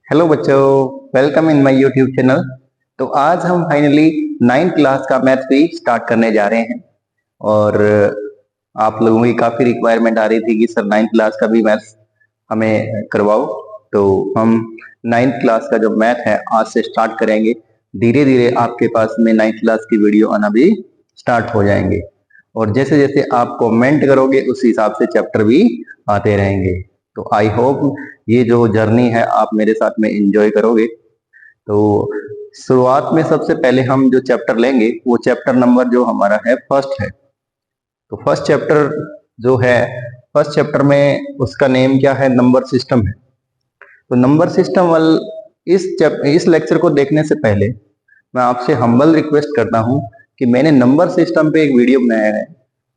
Hello बच्चों, welcome in my YouTube channel. तो आज हम फाइनली 9th क्लास का मैथ भी स्टार्ट करने जा रहे हैं। और आप लोगों की काफी रिक्वायरमेंट आ रही थी कि सर 9th क्लास का भी मैथ हमें करवाओ। तो हम 9th क्लास का जो मैथ है आज से स्टार्ट करेंगे। धीरे धीरे आपके पास में 9th क्लास की वीडियो आना भी स्टार्ट हो जाएंगे, और जैसे जैसे आप कमेंट करोगे उस हिसाब से चैप्टर भी आते रहेंगे। तो आई होप ये जो जर्नी है आप मेरे साथ में एंजॉय करोगे। तो शुरुआत में सबसे पहले हम जो चैप्टर लेंगे वो चैप्टर नंबर जो हमारा है फर्स्ट है। तो फर्स्ट चैप्टर जो है, फर्स्ट चैप्टर में उसका नेम क्या है, नंबर सिस्टम है। तो नंबर सिस्टम वाल इस लेक्चर को देखने से पहले मैं आपसे हम्बल रिक्वेस्ट करता हूं कि मैंने नंबर सिस्टम पे एक वीडियो बनाया है,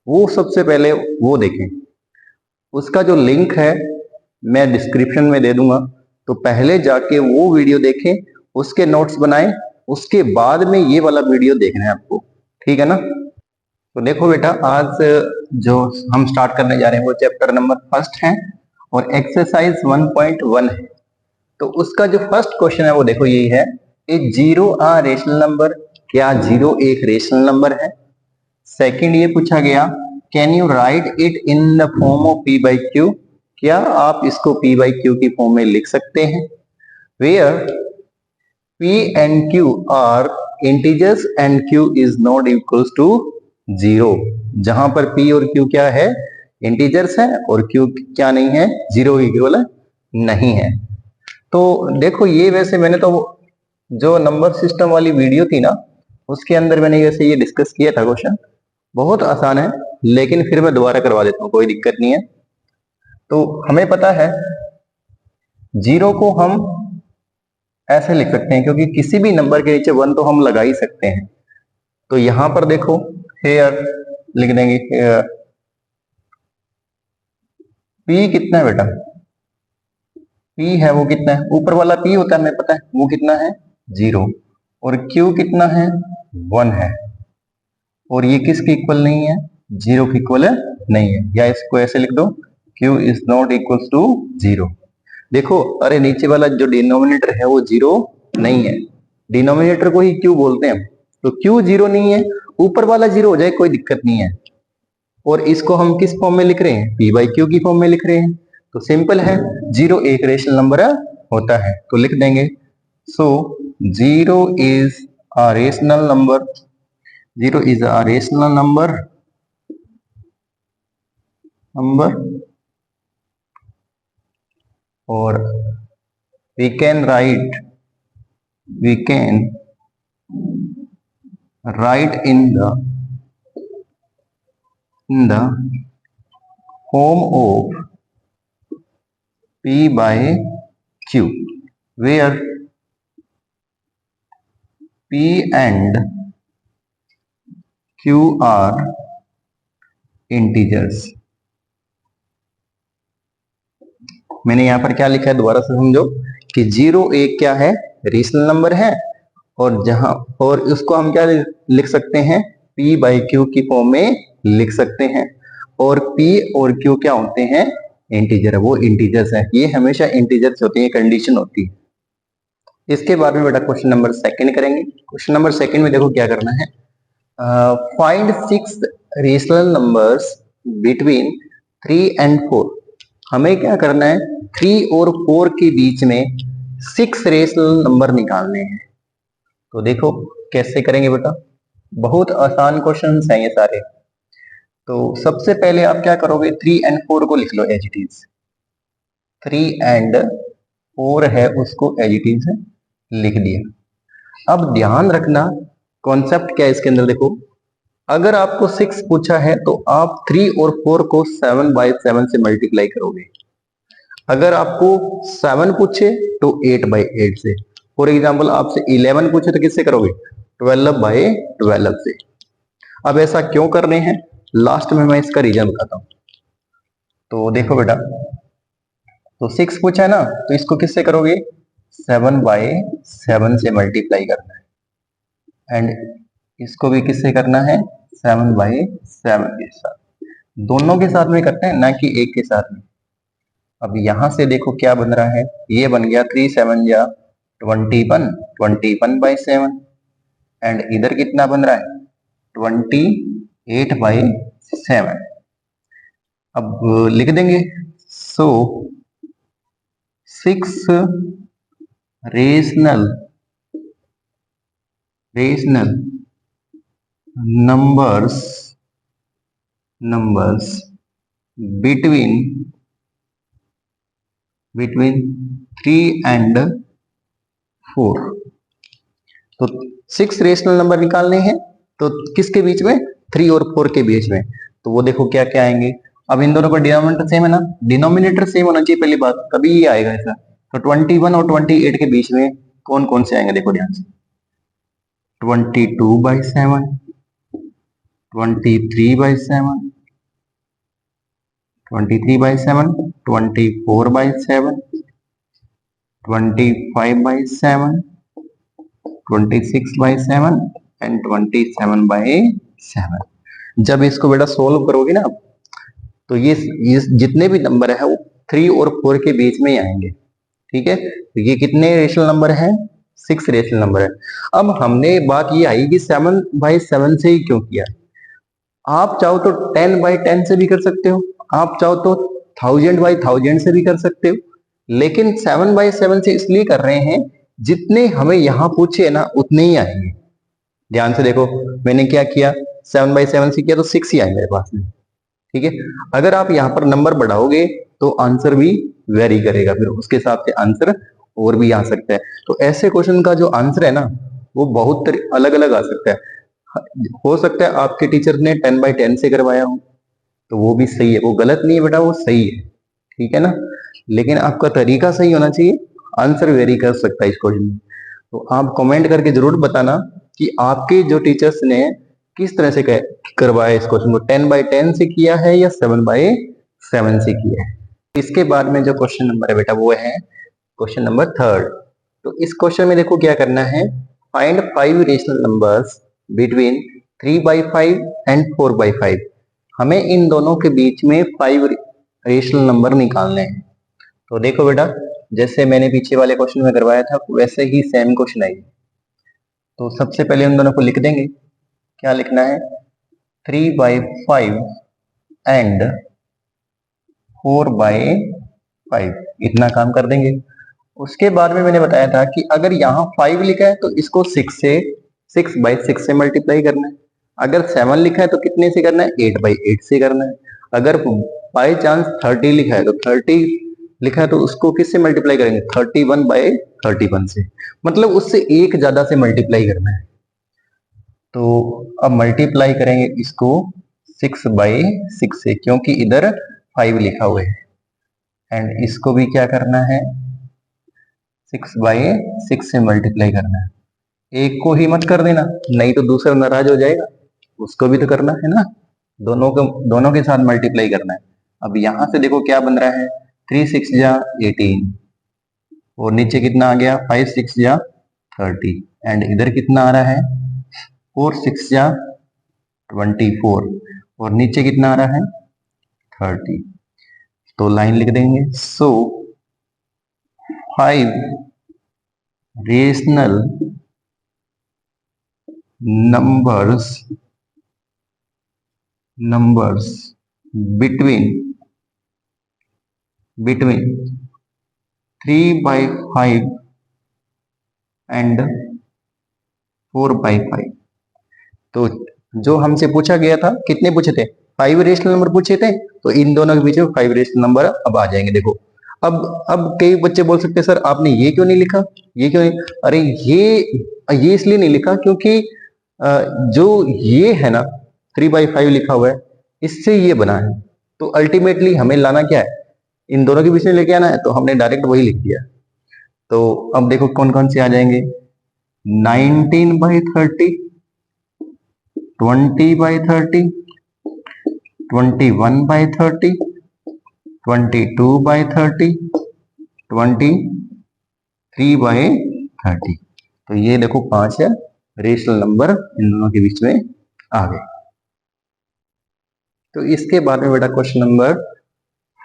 वो सबसे पहले वो देखें। उसका जो लिंक है मैं डिस्क्रिप्शन में दे दूंगा। तो पहले जाके वो वीडियो देखें, उसके नोट्स बनाएं, उसके बाद में ये वाला वीडियो देखना है आपको। ठीक है ना? तो देखो बेटा, आज जो हम स्टार्ट करने जा रहे हैं वो चैप्टर नंबर फर्स्ट है और एक्सरसाइज 1.1 है। तो उसका जो फर्स्ट क्वेश्चन है वो देखो यही है, a zero a rational number. क्या जीरो एक रेशनल नंबर है? सेकंड ये पूछा गया, can you write it in the form of p by q. क्या आप इसको पी बाई क्यू की फॉर्म में लिख सकते हैं? Where p and q are integers and q is not equals to zero. जहां पर पी और क्यू क्या है, इंटीजर्स है, और क्यू क्या नहीं है, जीरो इक्वल नहीं है। तो देखो ये वैसे मैंने तो जो नंबर सिस्टम वाली वीडियो थी ना उसके अंदर मैंने वैसे ये डिस्कस किया था। क्वेश्चन बहुत आसान है, लेकिन फिर मैं दोबारा करवा देता हूँ, कोई दिक्कत नहीं है। तो हमें पता है जीरो को हम ऐसे लिख सकते हैं, क्योंकि किसी भी नंबर के नीचे वन तो हम लगा ही सकते हैं। तो यहां पर देखो हेयर लिख देंगे, पी कितना है बेटा, पी है वो कितना है, ऊपर वाला पी होता है हमें पता है वो कितना है, जीरो। और क्यू कितना है, वन है। और ये किसके इक्वल नहीं है, जीरो के इक्वल नहीं है। या इसको ऐसे लिख दो, q is not equal to zero. देखो, अरे नीचे वाला जो डिनोमिनेटर है वो जीरो नहीं है, डिनोमिनेटर को ही क्यू बोलते हैं। तो क्यू जीरो नहीं है, ऊपर वाला जीरो हो जाए कोई दिक्कत नहीं है। और इसको हम किस फॉर्म में लिख रहे हैं, पी बाई क्यू की फॉर्म में लिख रहे हैं। तो सिंपल है, जीरो एक रेशनल नंबर होता है, तो लिख देंगे so zero is a rational number, zero is a rational number और we can write we can write in the form of p by q, where p and q are integers। मैंने यहां पर क्या लिखा है दोबारा से समझो कि जीरो एक क्या है, रेशनल नंबर है। और जहां और उसको हम क्या लिख सकते हैं, p बाई क्यू की फॉर्म में लिख सकते हैं। और p और q क्या होते हैं, इंटीजर है, वो इंटीजर्स है, ये हमेशा इंटीजर्स होती है, कंडीशन होती है। इसके बाद में बेटा क्वेश्चन नंबर सेकंड करेंगे। क्वेश्चन नंबर सेकंड में देखो क्या करना है, find six rational numbers between 3 and 4। हमें क्या करना है, 3 और 4 के बीच में 6 रेशनल नंबर निकालने हैं। तो देखो कैसे करेंगे बेटा, बहुत आसान क्वेश्चन है ये सारे। तो सबसे पहले आप क्या करोगे, 3 and 4 को लिख लो एज इट इज। 3 and 4 है उसको एज इट इज लिख दिया। अब ध्यान रखना कॉन्सेप्ट क्या है इसके अंदर, देखो अगर आपको 6 पूछा है तो आप 3 और 4 को 7/7 से मल्टीप्लाई करोगे। अगर आपको 7 पूछे तो 8/8 से। फॉर एग्जाम्पल आपसे 11 पूछे तो किससे करोगे, 12/12 से। अब ऐसा क्यों कर रहे हैं, लास्ट में मैं इसका रीजन बताता हूं। तो देखो बेटा, तो 6 पूछा है ना, तो इसको किससे करोगे, 7/7 से मल्टीप्लाई करना है। एंड इसको भी किससे करना है, 7/7 के साथ। दोनों के साथ में करते हैं ना कि एक के साथ में। अब यहां से देखो क्या बन रहा है, ये बन गया 3 7 जा 21, 21/7 एंड इधर कितना बन रहा है 28/7। अब लिख देंगे, सो 6 रेशनल numbers between 3 and 4। तो 6 रेशनल नंबर निकालने हैं, तो किसके बीच में, 3 और 4 के बीच में। तो वो देखो क्या क्या आएंगे। अब इन दोनों का डिनोमिनेटर सेम है ना, डिनोमिनेटर सेम होना चाहिए पहली बात, तभी ये आएगा ऐसा। तो 21 और 28 के बीच में कौन कौन से आएंगे, देखो ध्यान से, 22/7, 23/7, 23/7, 24/7, 25/7, 26/7 एंड 27/7। जब इसको बेटा सोल्व करोगे ना, तो ये जितने भी नंबर है वो 3 और 4 के बीच में ही आएंगे। ठीक है, तो ये कितने रेशनल नंबर है, 6 रेशनल नंबर है। अब हमने बात ये आई कि 7/7 से ही क्यों किया। आप चाहो तो 10/10 से भी कर सकते हो, आप चाहो तो 1000/1000 से भी कर सकते हो, लेकिन 7/7 से इसलिए कर रहे हैं, जितने हमें यहाँ पूछे ना उतने ही आएंगे। ध्यान से देखो, मैंने क्या किया, 7/7 से किया तो 6 ही आए मेरे पास में। ठीक है, अगर आप यहाँ पर नंबर बढ़ाओगे तो आंसर भी वेरी करेगा, फिर उसके हिसाब से आंसर और भी आ सकता है। तो ऐसे क्वेश्चन का जो आंसर है ना, वो बहुत अलग अलग आ सकता है। हो सकता है आपके टीचर ने 10/10 से करवाया हो, तो वो भी सही है, वो गलत नहीं है बेटा, वो सही है। ठीक है ना, लेकिन आपका तरीका सही होना चाहिए, आंसर वेरी कर सकता है इस क्वेश्चन में। तो आप कमेंट करके जरूर बताना कि आपके जो टीचर्स ने किस तरह से करवाया इस क्वेश्चन को, 10/10 से किया है या 7/7 से किया है। इसके बाद में जो क्वेश्चन नंबर है बेटा, वो है क्वेश्चन नंबर 3। तो इस क्वेश्चन में देखो क्या करना है, find 5 rational numbers between 3/5 and 4/5। हमें इन दोनों के बीच में 5 रेशनल नंबर निकालने हैं। तो देखो बेटा, जैसे मैंने पीछे वाले क्वेश्चन में करवाया था वैसे ही सेम क्वेश्चन आएगी। तो सबसे पहले उन दोनों को लिख देंगे। क्या लिखना है, 3/5 एंड 4/5, इतना काम कर देंगे। उसके बाद में मैंने बताया था कि अगर यहाँ 5 लिखा है तो इसको 6/6 से मल्टीप्लाई करना है। अगर 7 लिखा है तो कितने से करना है, 8/8 से करना है। अगर बाई चांस 30 लिखा है तो 30 लिखा है तो उसको किससे मल्टीप्लाई करेंगे, 31/31 से, मतलब उससे एक ज्यादा से मल्टीप्लाई करना है। तो अब मल्टीप्लाई करेंगे इसको 6/6 से, क्योंकि इधर 5 लिखा हुआ है, एंड इसको भी क्या करना है, 6/6 से मल्टीप्लाई करना है। एक को ही मत कर देना, नहीं तो दूसरा नाराज हो जाएगा, उसको भी तो करना है ना, दोनों के साथ मल्टीप्लाई करना है। अब यहां से देखो क्या बन रहा है, 3 6 जा 18 और नीचे कितना आ गया, 5 6 जा 30 एंड इधर कितना आ रहा है, 4 6 जा 24 और नीचे कितना आ रहा है 30। तो लाइन लिख देंगे, सो 5 रेशनल numbers between 3/5 and 4/5। तो जो हमसे पूछा गया था, कितने पूछे थे, 5 रेशनल नंबर पूछे थे, तो इन दोनों के बीच में 5 रेशनल नंबर अब आ जाएंगे। देखो अब कई बच्चे बोल सकते हैं सर आपने ये क्यों नहीं लिखा, ये क्यों नहीं, अरे ये इसलिए नहीं लिखा क्योंकि जो ये है ना 3/5 लिखा हुआ है, इससे ये बना है। तो अल्टीमेटली हमें लाना क्या है, इन दोनों के बीच में लेके आना है, तो हमने डायरेक्ट वही लिख दिया। तो अब देखो कौन कौन से आ जाएंगे, 19/30, 20/30, 21/30, 22/30, 23/30। तो ये देखो 5 है रेशनल नंबर इन दोनों के बीच में आ गए। तो इसके बाद में बेटा क्वेश्चन नंबर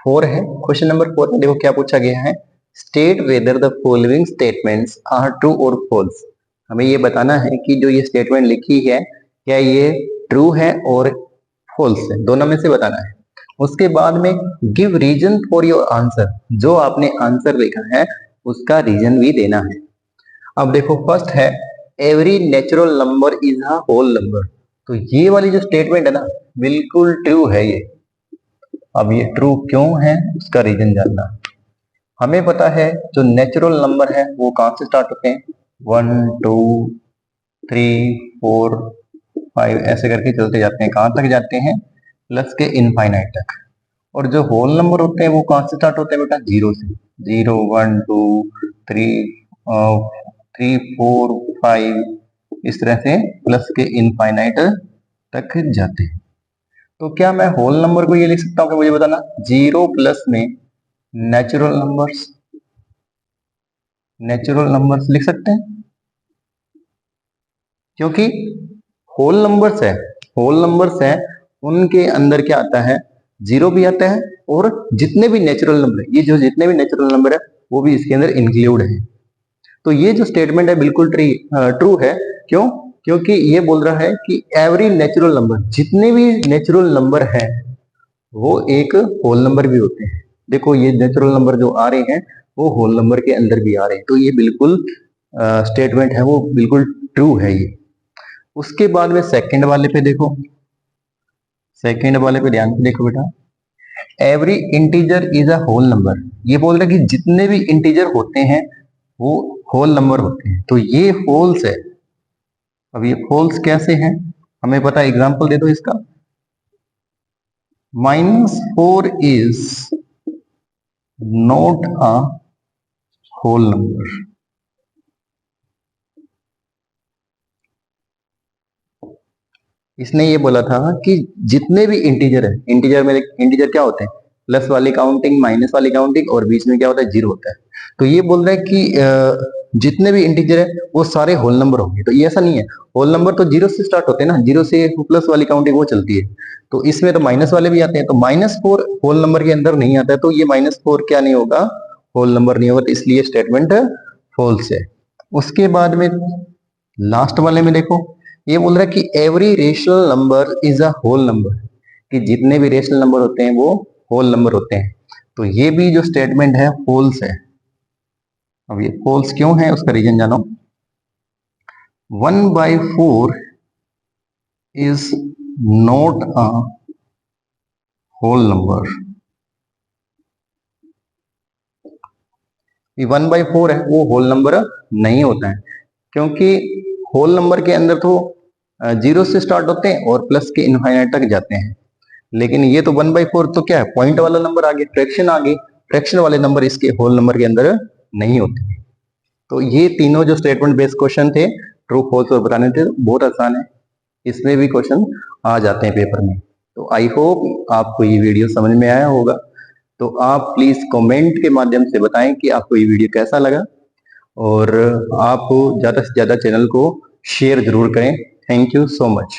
4 है। क्वेश्चन नंबर 4 में देखो क्या पूछा गया है, state whether the following statements are true और फॉल्स। हमें ये बताना है कि जो ये स्टेटमेंट लिखी है क्या ये ट्रू है और फॉल्स है, दोनों में से बताना है। उसके बाद में give reason for your answer, जो आपने आंसर लिखा है उसका रीजन भी देना है। अब देखो फर्स्ट है every natural number is a whole number. तो ये वाली जो स्टेटमेंट है ना बिल्कुल ट्रू है ये। अब ये ट्रू क्यों है उसका रीजन जानना। हमें पता है जो नेचुरल नंबर है वो कहां से स्टार्ट होते हैं, 1 2 3 4 5 ऐसे करके चलते जाते हैं, कहां तक जाते हैं, प्लस के इनफाइनाइट तक। और जो होल नंबर होते हैं वो कहां से स्टार्ट होते हैं बेटा, 0 से। 0 1 2 3 3 4 5 इस तरह से प्लस के इनफाइनाइट तक जाते हैं। तो क्या मैं होल नंबर को ये लिख सकता हूँ कि मुझे बताना 0 प्लस में नेचुरल नंबर्स लिख सकते हैं, क्योंकि होल नंबर्स है उनके अंदर क्या आता है, 0 भी आता है और जितने भी नेचुरल नंबर है, ये जो जितने भी नेचुरल नंबर है वो भी इसके अंदर इंक्लूड है। तो ये जो स्टेटमेंट है बिल्कुल ट्रू है। क्यों, क्योंकि ये बोल रहा है कि एवरी नेचुरल नंबर, जितने भी नेचुरल नंबर है वो एक होल नंबर भी होते हैं। देखो ये नेचुरल नंबर जो आ रहे हैं वो होल नंबर के अंदर भी आ रहे हैं। तो ये बिल्कुल स्टेटमेंट है वो बिल्कुल ट्रू है ये। उसके बाद में सेकंड वाले पे देखो, सेकंड वाले पे ध्यान से देखो बेटा, every integer is a whole number. ये बोल रहा है कि जितने भी इंटीजर होते हैं वो होल नंबर होते हैं। तो ये होल्स है। अब ये होल्स कैसे हैं हमें पता है, एग्जांपल दे दो इसका। -4 is not a whole number. इसने ये बोला था कि जितने भी इंटीजर है, इंटीजर क्या होते हैं, प्लस वाली काउंटिंग, माइनस वाली काउंटिंग और बीच में क्या होता है, 0 होता है। तो ये बोल रहा है कि जितने भी इंटीजर है वो सारे होल नंबर होंगे। तो ये ऐसा नहीं है, होल नंबर तो 0 से स्टार्ट होते हैं ना, 0 से प्लस वाली काउंटिंग वो चलती है। तो इसमें तो माइनस वाले भी आते हैं। तो -4 होल नंबर के अंदर नहीं आता है, तो ये -4 क्या नहीं होगा, होल नंबर नहीं होगा। तो इसलिए स्टेटमेंट फॉल्स है। उसके बाद में लास्ट वाले में देखो, ये बोल रहा है कि every rational number is a whole number, कि जितने भी रेशनल नंबर होते हैं वो होल नंबर होते हैं। तो ये भी जो स्टेटमेंट है फॉल्स है। अब ये फॉल्स क्यों है उसका रीजन जानो। 1/4 is not a whole number. 1/4 है वो होल नंबर नहीं होता है, क्योंकि होल नंबर के अंदर तो 0 से स्टार्ट होते हैं और प्लस के इनफाइनाइट तक जाते हैं। लेकिन ये तो 1/4 तो क्या है, पॉइंट वाला नंबर आ गया, फ्रैक्शन आ गई। फ्रैक्शन वाले नंबर इसके होल नंबर के अंदर नहीं होते। तो ये तीनों जो स्टेटमेंट बेस्ड क्वेश्चन थे, ट्रू फॉल्स और बताने थे, बहुत आसान है, इसमें भी क्वेश्चन आ जाते हैं पेपर में। तो आई होप आपको ये वीडियो समझ में आया होगा। तो आप प्लीज कमेंट के माध्यम से बताएं कि आपको ये वीडियो कैसा लगा, और आप ज्यादा से ज्यादा चैनल को शेयर जरूर करें। Thank you so much.